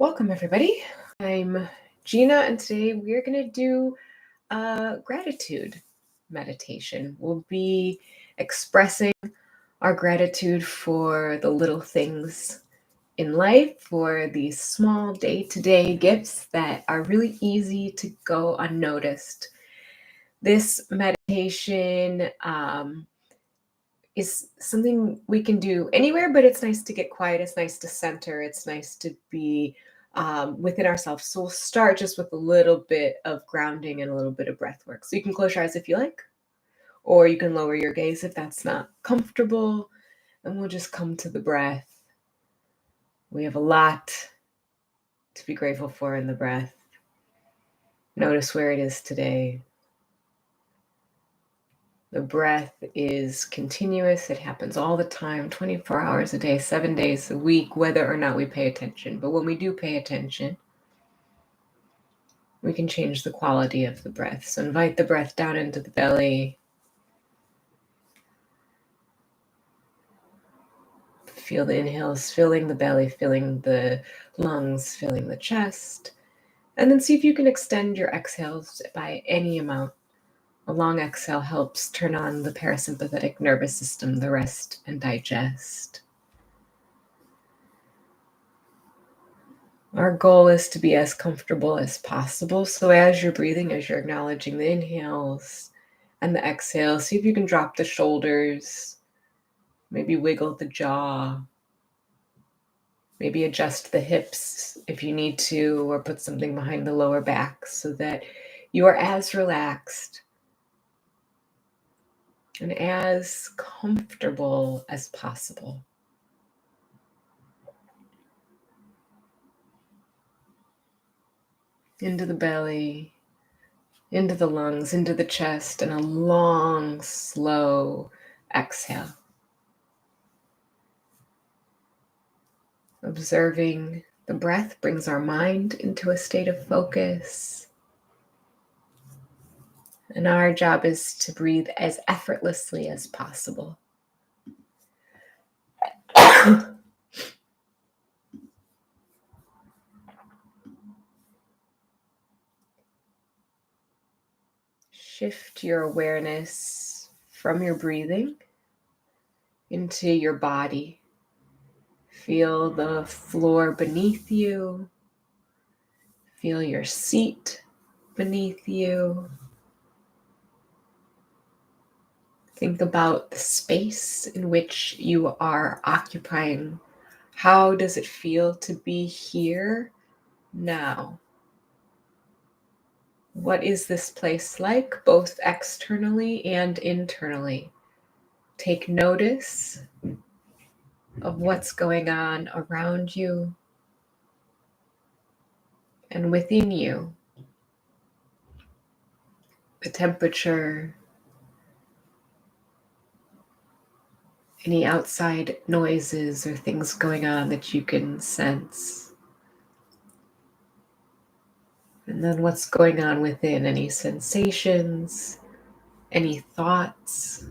Welcome, everybody. I'm Gina, and today we're going to do a gratitude meditation. We'll be expressing our gratitude for the little things in life, for these small day-to-day gifts that are really easy to go unnoticed. This meditation is something we can do anywhere, but it's nice to get quiet. It's nice to center. It's nice to be within ourselves. So we'll start just with a little bit of grounding and a little bit of breath work. So you can close your eyes if you like, or you can lower your gaze if that's not comfortable. And we'll just come to the breath. We have a lot to be grateful for in the breath. Notice where it is today. The breath is continuous. It happens all the time, 24 hours a day, 7 days a week, whether or not we pay attention. But when we do pay attention, we can change the quality of the breath. So invite the breath down into the belly. Feel the inhales filling the belly, filling the lungs, filling the chest. And then see if you can extend your exhales by any amount. A long exhale helps turn on the parasympathetic nervous system, the rest and digest. Our goal is to be as comfortable as possible. So as you're breathing, as you're acknowledging the inhales and the exhales, see if you can drop the shoulders, maybe wiggle the jaw, maybe adjust the hips if you need to, or put something behind the lower back so that you are as relaxed and as comfortable as possible. Into the belly, into the lungs, into the chest, and a long, slow exhale. Observing the breath brings our mind into a state of focus. And our job is to breathe as effortlessly as possible. Shift your awareness from your breathing into your body. Feel the floor beneath you. Feel your seat beneath you. Think about the space in which you are occupying. How does it feel to be here now? What is this place like, both externally and internally? Take notice of what's going on around you and within you. The temperature, any outside noises or things going on that you can sense. And then what's going on within, any sensations, any thoughts.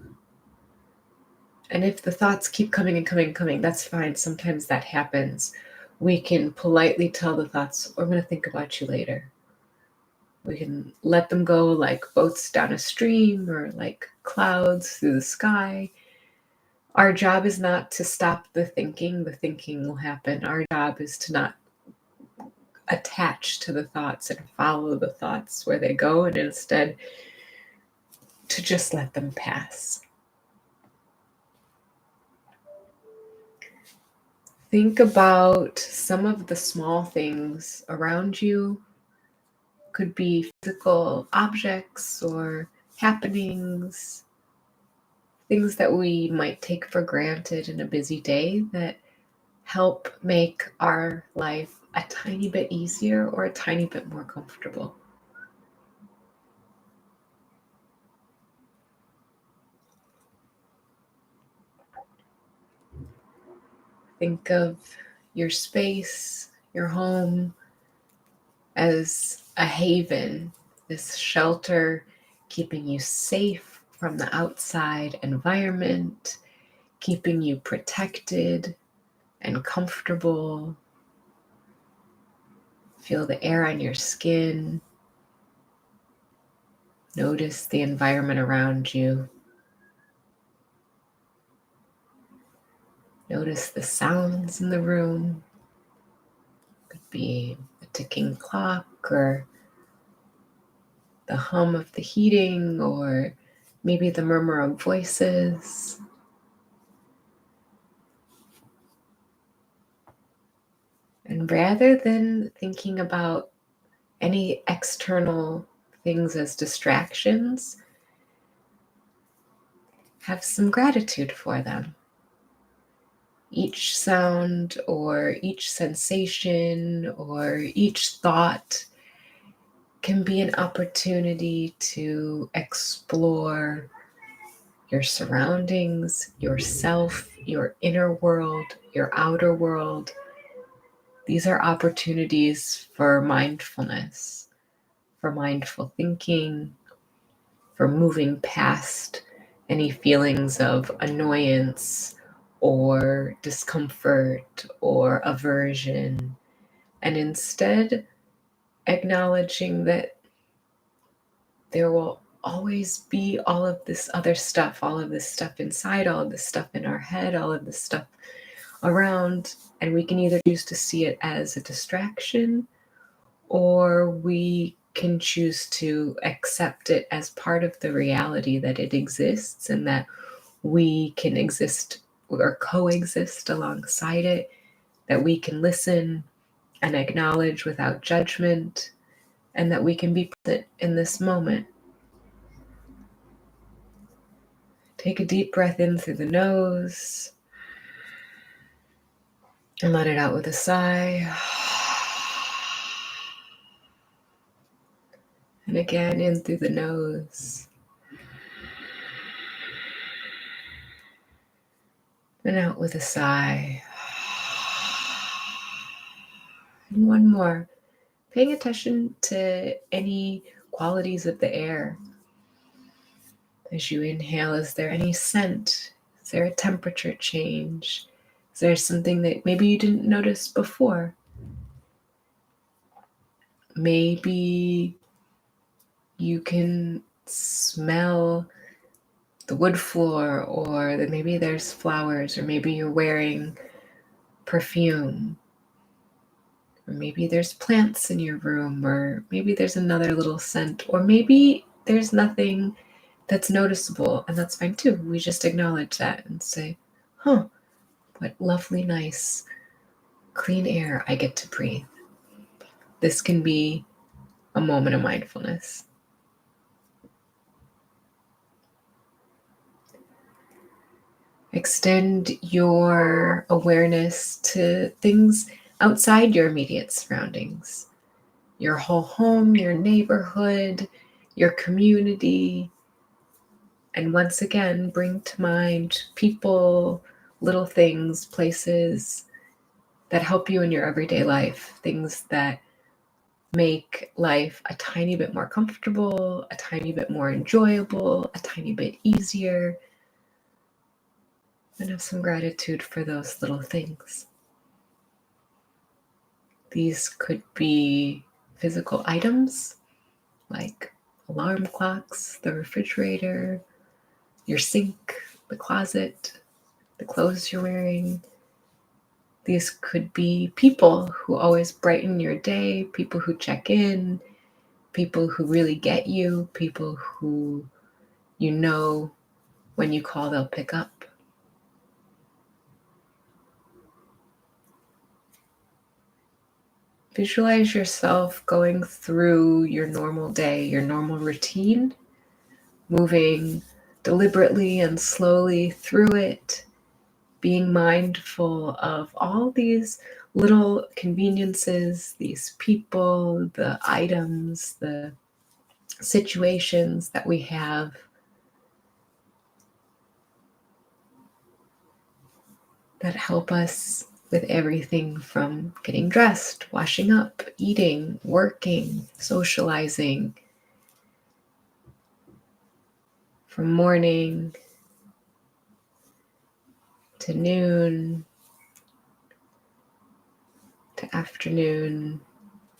And if the thoughts keep coming and coming and coming, that's fine. Sometimes that happens. We can politely tell the thoughts, I'm going to think about you later. We can let them go like boats down a stream or like clouds through the sky. Our job is not to stop the thinking. The thinking will happen. Our job is to not attach to the thoughts and follow the thoughts where they go, and instead to just let them pass. Think about some of the small things around you. Could be physical objects or happenings, things that we might take for granted in a busy day that help make our life a tiny bit easier or a tiny bit more comfortable. Think of your space, your home, as a haven, this shelter keeping you safe from the outside environment, keeping you protected and comfortable. Feel the air on your skin. Notice the environment around you. Notice the sounds in the room. Could be a ticking clock or the hum of the heating or maybe the murmur of voices. And rather than thinking about any external things as distractions, have some gratitude for them. Each sound or each sensation or each thought can be an opportunity to explore your surroundings, yourself, your inner world, your outer world. These are opportunities for mindfulness, for mindful thinking, for moving past any feelings of annoyance or discomfort or aversion, and instead acknowledging that there will always be all of this other stuff, all of this stuff inside, all of this stuff in our head, all of this stuff around, and we can either choose to see it as a distraction or we can choose to accept it as part of the reality that it exists and that we can exist or coexist alongside it, that we can listen and acknowledge without judgment, and that we can be present in this moment. Take a deep breath in through the nose and let it out with a sigh. And again, in through the nose and out with a sigh. And one more. Paying attention to any qualities of the air. As you inhale, is there any scent? Is there a temperature change? Is there something that maybe you didn't notice before? Maybe you can smell the wood floor, or that maybe there's flowers, or maybe you're wearing perfume, or maybe there's plants in your room, or maybe there's another little scent, or maybe there's nothing that's noticeable, and that's fine too. We just acknowledge that and say, what lovely, nice, clean air I get to breathe. This can be a moment of mindfulness. Extend your awareness to things outside your immediate surroundings, your whole home, your neighborhood, your community. And once again, bring to mind people, little things, places that help you in your everyday life, things that make life a tiny bit more comfortable, a tiny bit more enjoyable, a tiny bit easier. And have some gratitude for those little things. These could be physical items like alarm clocks, the refrigerator, your sink, the closet, the clothes you're wearing. These could be people who always brighten your day, people who check in, people who really get you, people who you know when you call they'll pick up. Visualize yourself going through your normal day, your normal routine, moving deliberately and slowly through it, being mindful of all these little conveniences, these people, the items, the situations that we have that help us with everything from getting dressed, washing up, eating, working, socializing, from morning to noon to afternoon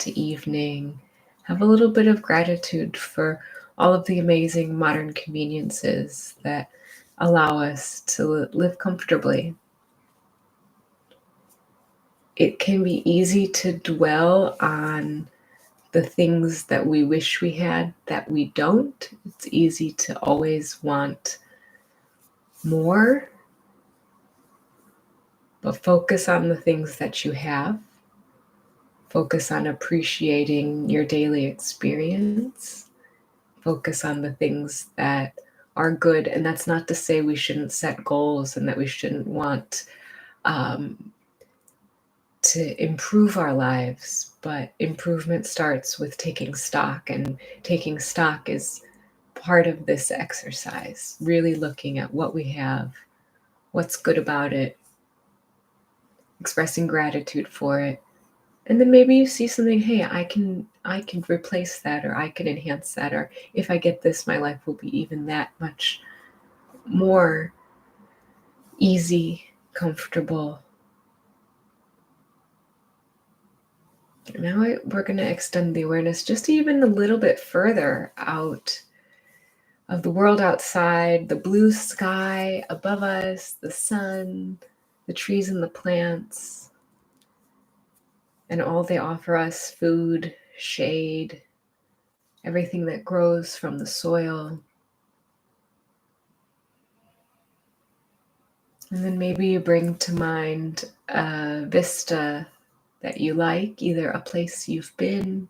to evening, have a little bit of gratitude for all of the amazing modern conveniences that allow us to live comfortably. It can be easy to dwell on the things that we wish we had that we don't. It's easy to always want more, but focus on the things that you have. Focus on appreciating your daily experience. Focus on the things that are good. And that's not to say we shouldn't set goals and that we shouldn't want to improve our lives, but improvement starts with taking stock, and taking stock is part of this exercise, really looking at what we have, what's good about it, expressing gratitude for it. And then maybe you see something, hey, I can replace that, or I can enhance that, or if I get this, my life will be even that much more easy, comfortable. Now we're going to extend the awareness just even a little bit further out of the world outside, the blue sky above us, the sun, the trees and the plants, and all they offer us: food, shade, everything that grows from the soil. And then maybe you bring to mind a vista that you like, either a place you've been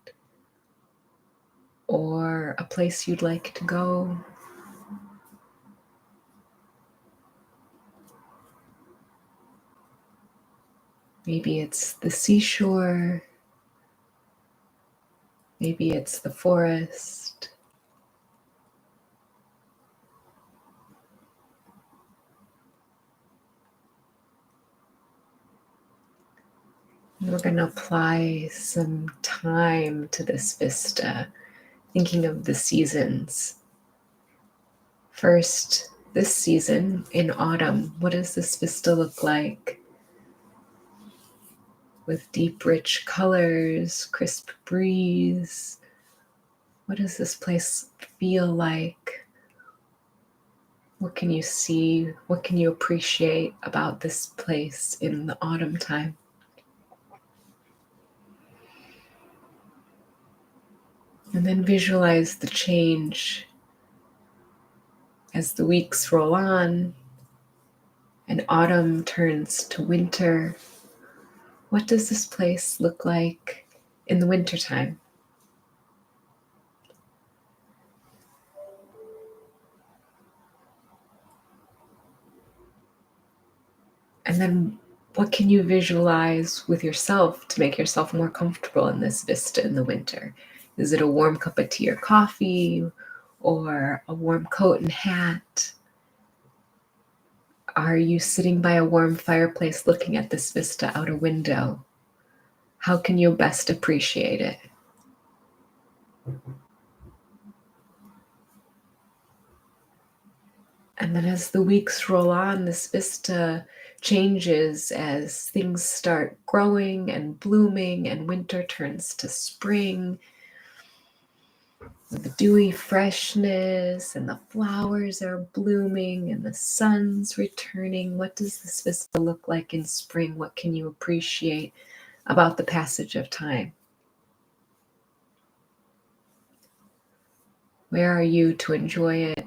or a place you'd like to go. Maybe it's the seashore. Maybe it's the forest. And we're going to apply some time to this vista, thinking of the seasons. First, this season in autumn, what does this vista look like? With deep, rich colors, crisp breeze. What does this place feel like? What can you see? What can you appreciate about this place in the autumn time? And then visualize the change as the weeks roll on and autumn turns to winter. What does this place look like in the wintertime? And then what can you visualize with yourself to make yourself more comfortable in this vista in the winter? Is it a warm cup of tea or coffee, or a warm coat and hat? Are you sitting by a warm fireplace looking at this vista out a window? How can you best appreciate it? And then as the weeks roll on, this vista changes as things start growing and blooming, and winter turns to spring with the dewy freshness, and the flowers are blooming and the sun's returning. What does this vista look like in spring? What can you appreciate about the passage of time? Where are you to enjoy it?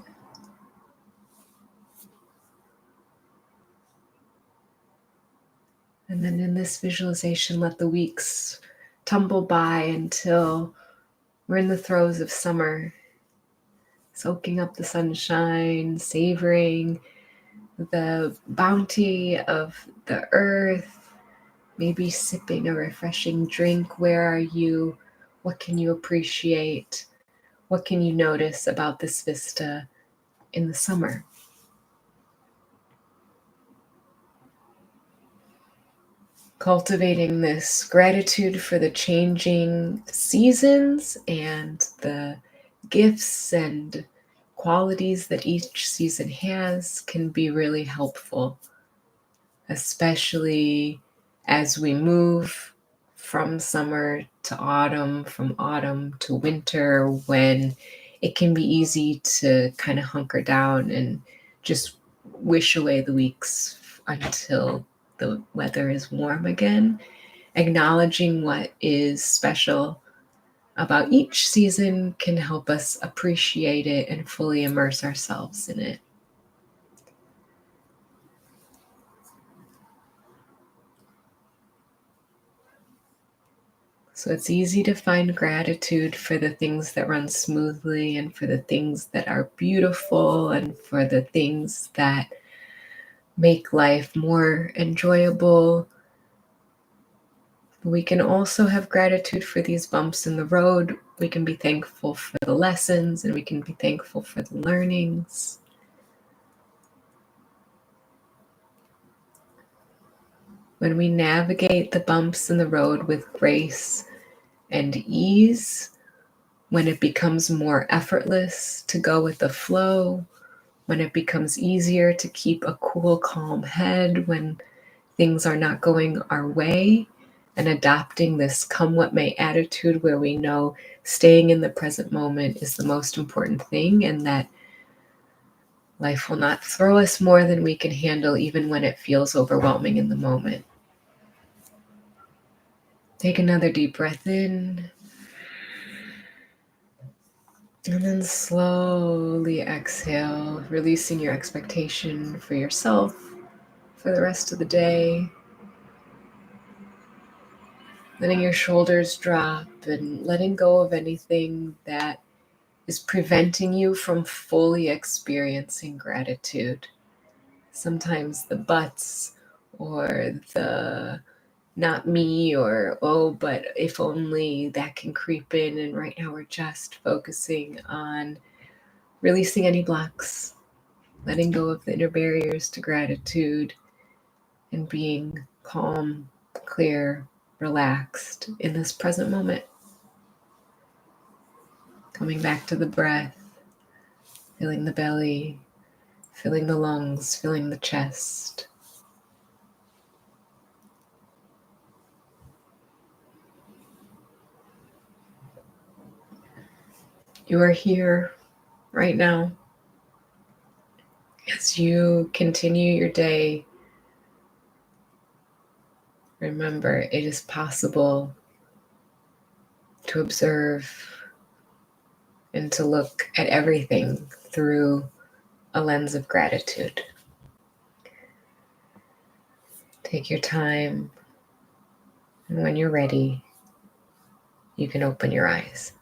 And then in this visualization, let the weeks tumble by until we're in the throes of summer, soaking up the sunshine, savoring the bounty of the earth, maybe sipping a refreshing drink. Where are you? What can you appreciate? What can you notice about this vista in the summer? Cultivating this gratitude for the changing seasons and the gifts and qualities that each season has can be really helpful, especially as we move from summer to autumn, from autumn to winter, when it can be easy to kind of hunker down and just wish away the weeks until the weather is warm again. Acknowledging what is special about each season can help us appreciate it and fully immerse ourselves in it. So it's easy to find gratitude for the things that run smoothly and for the things that are beautiful and for the things that make life more enjoyable. We can also have gratitude for these bumps in the road. We can be thankful for the lessons and we can be thankful for the learnings. When we navigate the bumps in the road with grace and ease, when it becomes more effortless to go with the flow, when it becomes easier to keep a cool, calm head when things are not going our way, and adopting this come what may attitude where we know staying in the present moment is the most important thing and that life will not throw us more than we can handle even when it feels overwhelming in the moment. Take another deep breath in. And then slowly exhale, releasing your expectation for yourself for the rest of the day. Letting your shoulders drop and letting go of anything that is preventing you from fully experiencing gratitude. Sometimes the buts or the not me or oh, but if only that can creep in. And right now we're just focusing on releasing any blocks, letting go of the inner barriers to gratitude, and being calm, clear, relaxed in this present moment. Coming back to the breath, feeling the belly, feeling the lungs, feeling the chest. You are here right now. As you continue your day, remember it is possible to observe and to look at everything through a lens of gratitude. Take your time, and when you're ready, you can open your eyes.